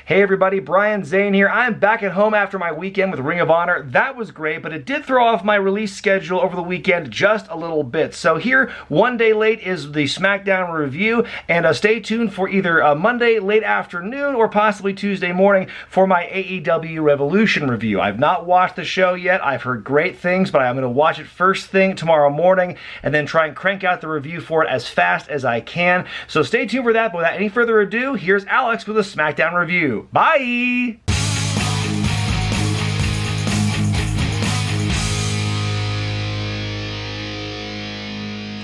Hey everybody, Bryan Zane here. I'm back at home after my weekend with Ring of Honor. That was great, but it did throw off my release schedule over the weekend just a little bit. So here, one day late is the Smackdown review, and stay tuned for either Monday late afternoon or possibly Tuesday morning for my AEW Revolution review. I've not watched the show yet. I've heard great things, but I'm going to watch it first thing tomorrow morning and then try and crank out the review for it as fast as I can. So stay tuned for that, but without any further ado, here's Alex with a Smackdown review. Bye!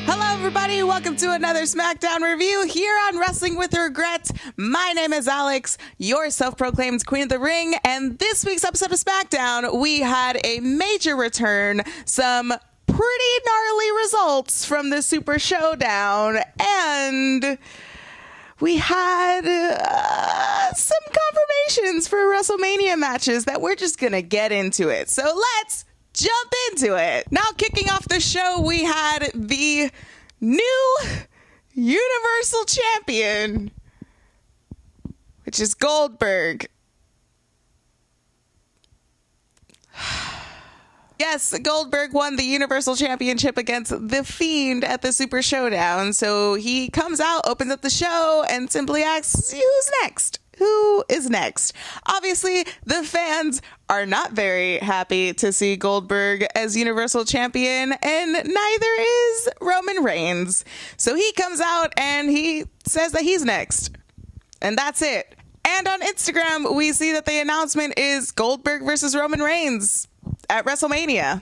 Hello everybody, welcome to another Smackdown review here on Wrestling with Regret. My name is Alex, your self-proclaimed Queen of the Ring, and this week's episode of Smackdown, we had a major return, some pretty gnarly results from the Super Showdown, and we had some confirmations for Wrestlemania matches that we're just gonna get into it. So let's jump into it. Now kicking off the show, we had the new Universal Champion, which is Goldberg. Yes, Goldberg won the Universal Championship against The Fiend at the Super Showdown. So he comes out, opens up the show, and simply asks, who's next? Who is next? Obviously, the fans are not very happy to see Goldberg as Universal Champion, and neither is Roman Reigns. So he comes out and he says that he's next. And that's it. And on Instagram, we see that the announcement is Goldberg versus Roman Reigns at WrestleMania.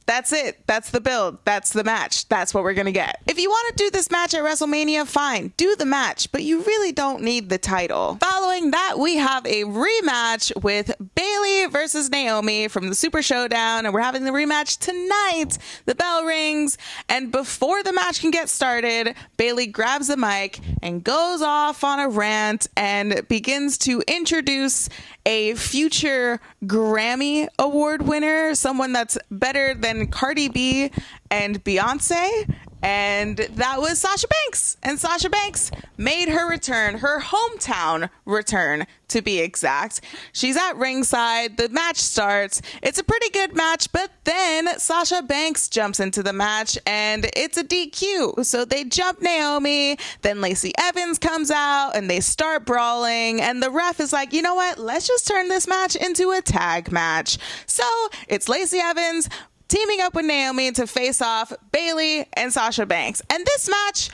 That's it. That's the build. That's the match. That's what we're going to get. If you want to do this match at WrestleMania, fine. Do the match, but you really don't need the title. Following that, we have a rematch with Bayley versus Naomi from the Super Showdown, and we're having the rematch tonight. The bell rings, and before the match can get started, Bayley grabs the mic and goes off on a rant and begins to introduce a future Grammy Award winner, someone that's better than Cardi B and Beyonce, and that was Sasha Banks. And Sasha Banks made her return, her hometown return to be exact. She's at ringside, the match starts, it's a pretty good match, but then Sasha Banks jumps into the match and it's a DQ. So they jump Naomi, then Lacey Evans comes out and they start brawling, and the ref is like, you know what, let's just turn this match into a tag match. So it's Lacey Evans teaming up with Naomi to face off Bayley and Sasha Banks. And this match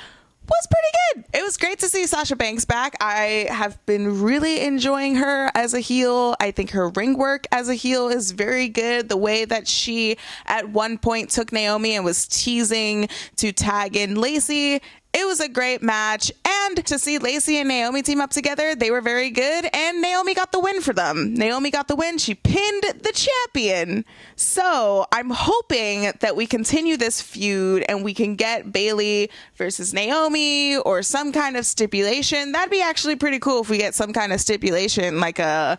was pretty good. It was great to see Sasha Banks back. I have been really enjoying her as a heel. I think her ring work as a heel is very good. The way that she at one point took Naomi and was teasing to tag in Lacey, it was a great match. And to see Lacey and Naomi team up together, they were very good. And Naomi got the win for them. Naomi got the win. She pinned the champion. So I'm hoping that we continue this feud and we can get Bayley versus Naomi or some kind of stipulation. That'd be actually pretty cool if we get some kind of stipulation, like a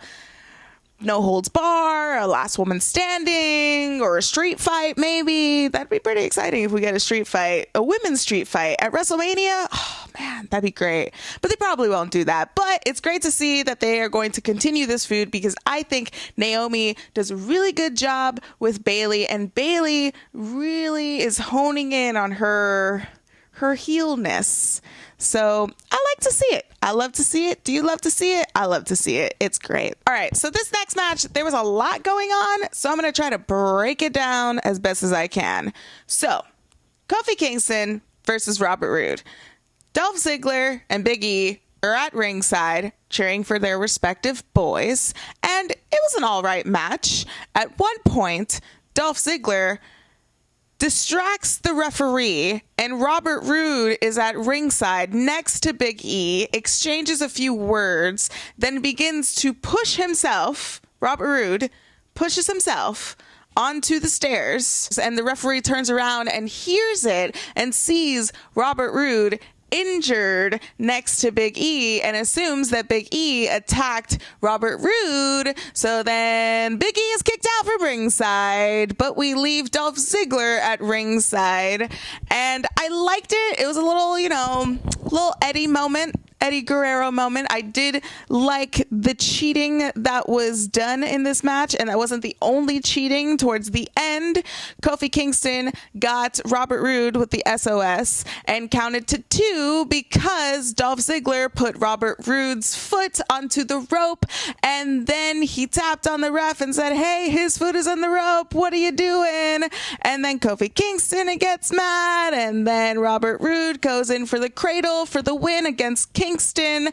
no holds bar, a last woman standing, or a street fight maybe. That'd be pretty exciting if we get a street fight, a women's street fight at WrestleMania. Oh man, that'd be great. But they probably won't do that. But it's great to see that they are going to continue this feud, because I think Naomi does a really good job with Bayley, and Bayley really is honing in on her heelness. So I like to see it. I love to see it. Do you love to see it? I love to see it. It's great. All right. So this next match, there was a lot going on. So I'm going to try to break it down as best as I can. So Kofi Kingston versus Robert Roode. Dolph Ziggler and Big E are at ringside cheering for their respective boys. And it was an all right match. At one point, Dolph Ziggler distracts the referee, and Robert Roode is at ringside next to Big E, exchanges a few words, then begins to push himself. Robert Roode pushes himself onto the stairs, and the referee turns around and hears it and sees Robert Roode injured next to Big E and assumes that Big E attacked Robert Roode. So then Big E is kicked out from ringside, but we leave Dolph Ziggler at ringside. And I liked it. It was a little, little Eddie moment. Eddie Guerrero moment. I did like the cheating that was done in this match, and that wasn't the only cheating. Towards the end, Kofi Kingston got Robert Roode with the SOS and counted to 2 because Dolph Ziggler put Robert Roode's foot onto the rope, and then he tapped on the ref and said, hey, his foot is on the rope, what are you doing? And then Kofi Kingston gets mad, and then Robert Roode goes in for the cradle for the win against Kingston.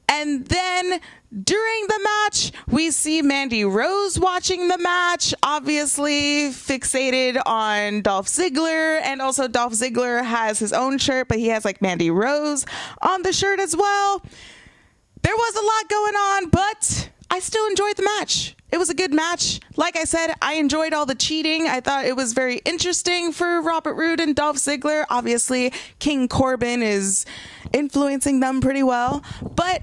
And then during the match, we see Mandy Rose watching the match, obviously fixated on Dolph Ziggler. And also Dolph Ziggler has his own shirt, but he has like Mandy Rose on the shirt as well. There was a lot going on, but I still enjoyed the match. It was a good match. Like I said, I enjoyed all the cheating. I thought it was very interesting for Robert Roode and Dolph Ziggler. Obviously, King Corbin is influencing them pretty well. But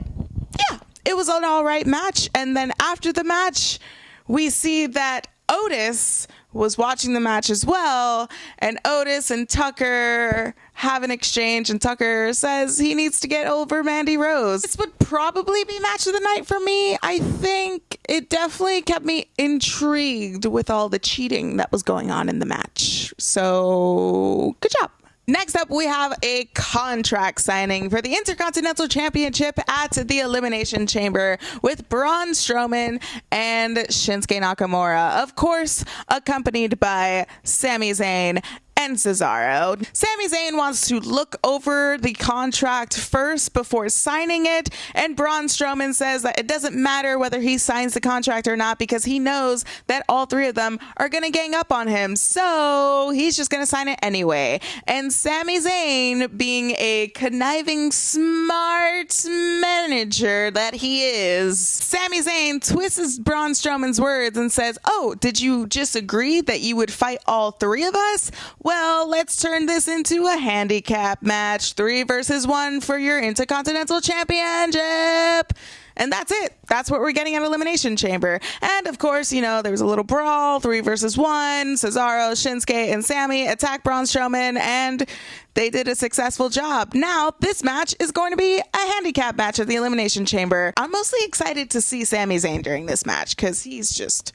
yeah, it was an all right match. And then after the match, we see that Otis was watching the match as well, and Otis and Tucker have an exchange, and Tucker says he needs to get over Mandy Rose. This would probably be match of the night for me. I think it definitely kept me intrigued with all the cheating that was going on in the match. So good job. Next up, we have a contract signing for the Intercontinental Championship at the Elimination Chamber with Braun Strowman and Shinsuke Nakamura. Of course, accompanied by Sami Zayn and Cesaro. Sami Zayn wants to look over the contract first before signing it, and Braun Strowman says that it doesn't matter whether he signs the contract or not because he knows that all 3 of them are going to gang up on him, so he's just going to sign it anyway. And Sami Zayn, being a conniving, smart manager that he is, Sami Zayn twists Braun Strowman's words and says, oh, did you just agree that you would fight all 3 of us? Well, let's turn this into a handicap match. 3 versus 1 for your Intercontinental Championship. And that's it. That's what we're getting at Elimination Chamber. And of course, you know, there was a little brawl, 3 versus 1. Cesaro, Shinsuke, and Sami attack Braun Strowman, and they did a successful job. Now, this match is going to be a handicap match at the Elimination Chamber. I'm mostly excited to see Sami Zayn during this match because he's just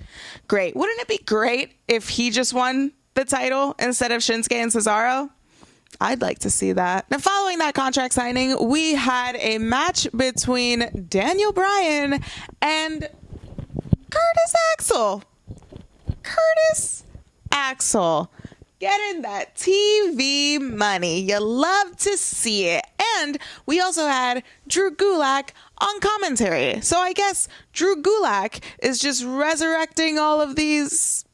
great. Wouldn't it be great if he just won the title instead of Shinsuke and Cesaro? I'd like to see that. Now, following that contract signing, we had a match between Daniel Bryan and Curtis Axel. Curtis Axel getting that TV money. You love to see it. And we also had Drew Gulak on commentary. So I guess Drew Gulak is just resurrecting all of these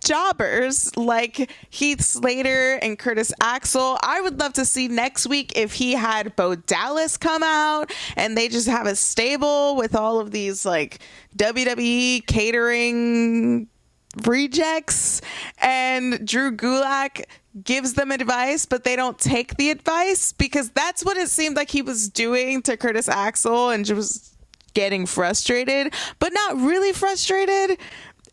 jobbers like Heath Slater and Curtis Axel. I would love to see next week if he had Bo Dallas come out and they just have a stable with all of these like WWE catering rejects, and Drew Gulak gives them advice, but they don't take the advice, because that's what it seemed like he was doing to Curtis Axel, and just getting frustrated, but not really frustrated.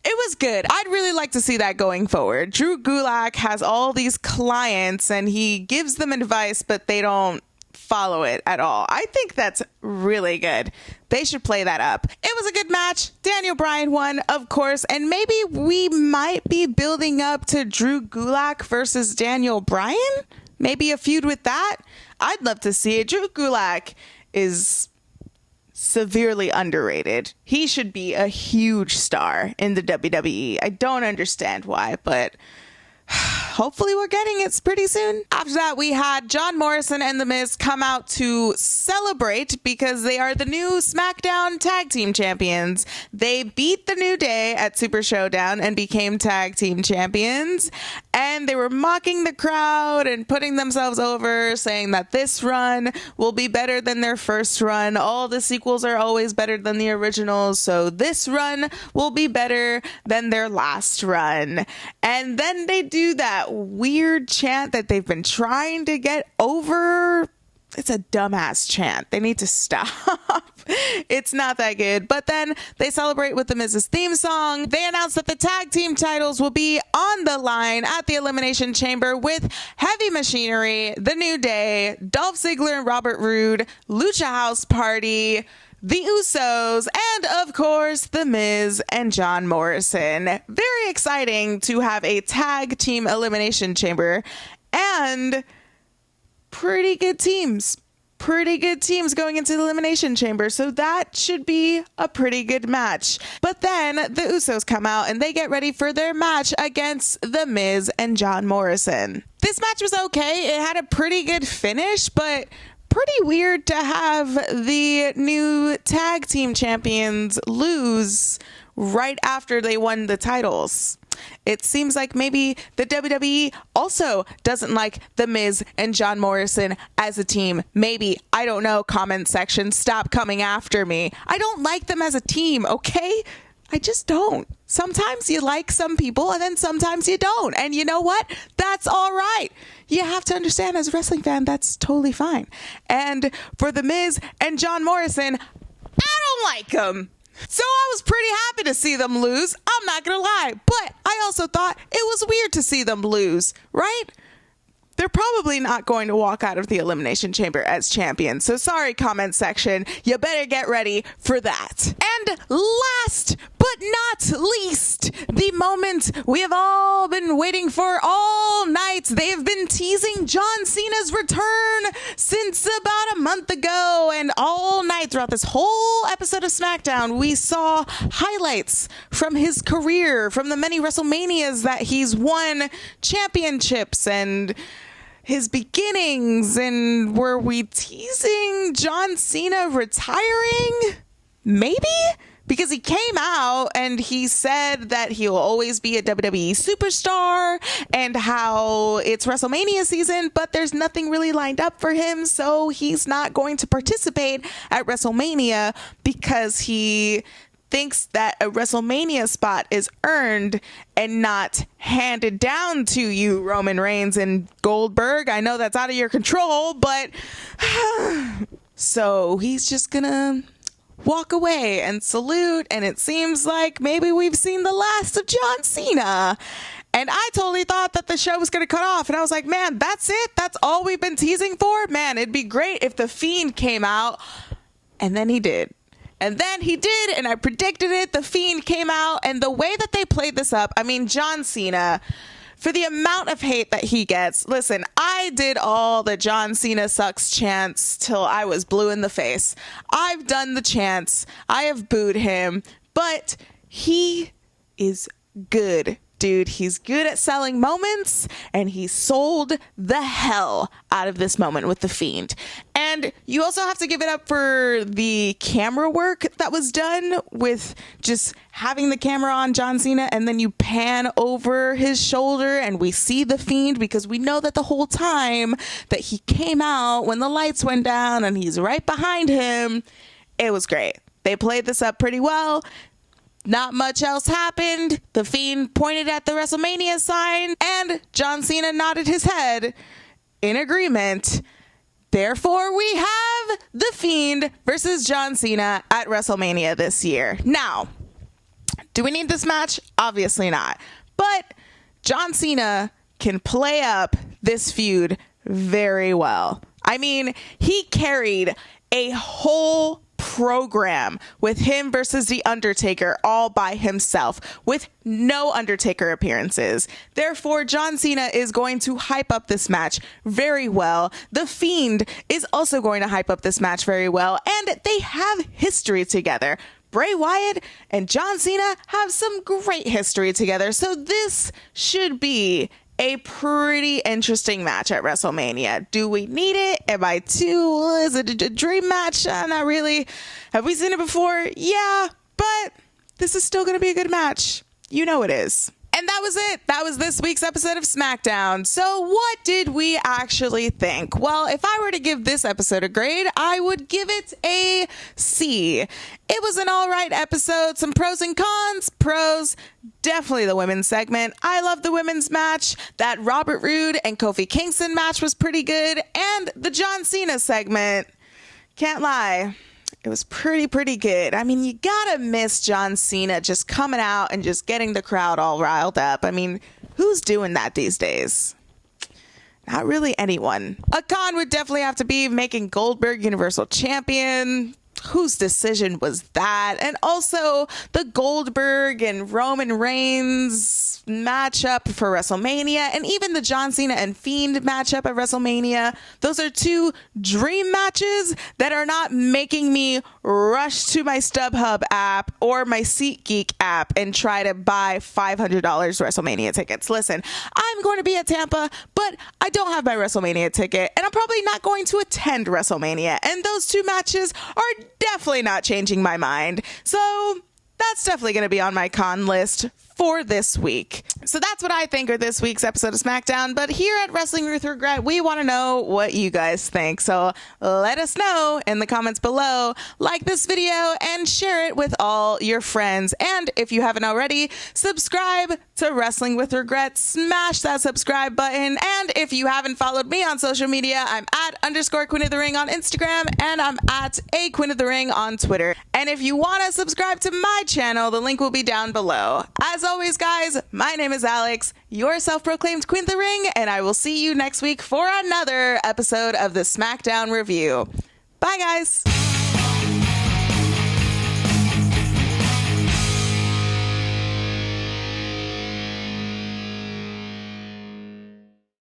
It was good. I'd really like to see that going forward. Drew Gulak has all these clients and he gives them advice, but they don't follow it at all. I think that's really good. They should play that up. It was a good match. Daniel Bryan won, of course, and maybe we might be building up to Drew Gulak versus Daniel Bryan. Maybe a feud with that. I'd love to see it. Drew Gulak is severely underrated. He should be a huge star in the WWE. I don't understand why, but hopefully we're getting it pretty soon. After that, we had John Morrison and The Miz come out to celebrate because they are the new SmackDown Tag Team Champions. They beat The New Day at Super Showdown and became Tag Team Champions. And they were mocking the crowd and putting themselves over, saying that this run will be better than their first run. All the sequels are always better than the originals, so this run will be better than their last run. And then they do that weird chant that they've been trying to get over. It's a dumbass chant. They need to stop. It's not that good. But then they celebrate with the Miz's theme song. They announce that the tag team titles will be on the line at the Elimination Chamber with Heavy Machinery, The New Day, Dolph Ziggler and Robert Roode, Lucha House Party, the Usos, and of course, The Miz and John Morrison. Very exciting to have a tag team elimination chamber and pretty good teams. Pretty good teams going into the elimination chamber, so that should be a pretty good match. But then the Usos come out and they get ready for their match against The Miz and John Morrison. This match was okay. It had a pretty good finish, but pretty weird to have the new tag team champions lose right after they won the titles. It seems like maybe the WWE also doesn't like The Miz and John Morrison as a team. Maybe. I don't know. Comment section. Stop coming after me. I don't like them as a team, okay? I just don't. Sometimes you like some people and then sometimes you don't. And you know what? That's all right. You have to understand as a wrestling fan, that's totally fine. And for The Miz and John Morrison, I don't like them. So I was pretty happy to see them lose. I'm not going to lie. But I also thought it was weird to see them lose, right? They're probably not going to walk out of the Elimination Chamber as champions. So sorry, comment section. You better get ready for that. And last but not least, the moment we have all been waiting for all night. They've been teasing John Cena's return since about a month ago. And all night throughout this whole episode of Smackdown, we saw highlights from his career, from the many WrestleManias that he's won championships and his beginnings. And were we teasing John Cena retiring? Maybe? Because he came out and he said that he'll always be a WWE superstar and how it's WrestleMania season, but there's nothing really lined up for him. So he's not going to participate at WrestleMania because he thinks that a WrestleMania spot is earned and not handed down to you, Roman Reigns and Goldberg. I know that's out of your control, but so he's just gonna walk away and salute, and it seems like maybe we've seen the last of John Cena. And I totally thought that the show was going to cut off, and I was like, man, that's it? That's all we've been teasing for? Man, it'd be great if The Fiend came out. And then he did. And then he did, and I predicted it. The Fiend came out, and the way that they played this up, I mean, John Cena, for the amount of hate that he gets, listen, I did all the John Cena sucks chants till I was blue in the face. I've done the chants. I have booed him, but he is good. Dude, he's good at selling moments, and he sold the hell out of this moment with The Fiend. And you also have to give it up for the camera work that was done with just having the camera on John Cena, and then you pan over his shoulder, and we see The Fiend, because we know that the whole time that he came out when the lights went down, and he's right behind him. It was great. They played this up pretty well. Not much else happened. The Fiend pointed at the WrestleMania sign, and John Cena nodded his head in agreement. Therefore, we have The Fiend versus John Cena at WrestleMania this year. Now, do we need this match? Obviously not. But John Cena can play up this feud very well. I mean, he carried a whole program with him versus The Undertaker all by himself with no Undertaker appearances. Therefore, John Cena is going to hype up this match very well. The Fiend is also going to hype up this match very well, and they have history together. Bray Wyatt and John Cena have some great history together, so this should be a pretty interesting match at WrestleMania. Do we need it? Am I too? Is it a dream match? Not really. Have we seen it before? Yeah, but this is still going to be a good match. You know it is. And that was it. That was this week's episode of Smackdown. So what did we actually think? Well, if I were to give this episode a grade, I would give it a C. It was an all right episode. Some pros and cons. Pros, definitely the women's segment. I love the women's match. That Robert Roode and Kofi Kingston match was pretty good. And the John Cena segment, can't lie, It was pretty good. I mean, you gotta miss John Cena just coming out and just getting the crowd all riled up. I mean, who's doing that these days? Not really anyone. A con would definitely have to be making Goldberg Universal Champion. Whose decision was that? And also the Goldberg and Roman Reigns matchup for WrestleMania, and even the John Cena and Fiend matchup at WrestleMania. Those are two dream matches that are not making me rush to my StubHub app or my SeatGeek app and try to buy $500 WrestleMania tickets. Listen, I'm going to be at Tampa, but I don't have my WrestleMania ticket, and I'm probably not going to attend WrestleMania. And those two matches are definitely not changing my mind. So that's definitely going to be on my con list for this week. So that's what I think of this week's episode of SmackDown. But here at Wrestling with Regret, we want to know what you guys think. So let us know in the comments below. Like this video and share it with all your friends. And if you haven't already, subscribe to Wrestling with Regret. Smash that subscribe button. And if you haven't followed me on social media, I'm at _Queen of the Ring on Instagram, and I'm at a Queen of the Ring on Twitter. And if you want to subscribe to my channel, the link will be down below. As always, guys, my name is Alex, your self-proclaimed Queen of the Ring, and I will see you next week for another episode of the SmackDown review. Bye, guys.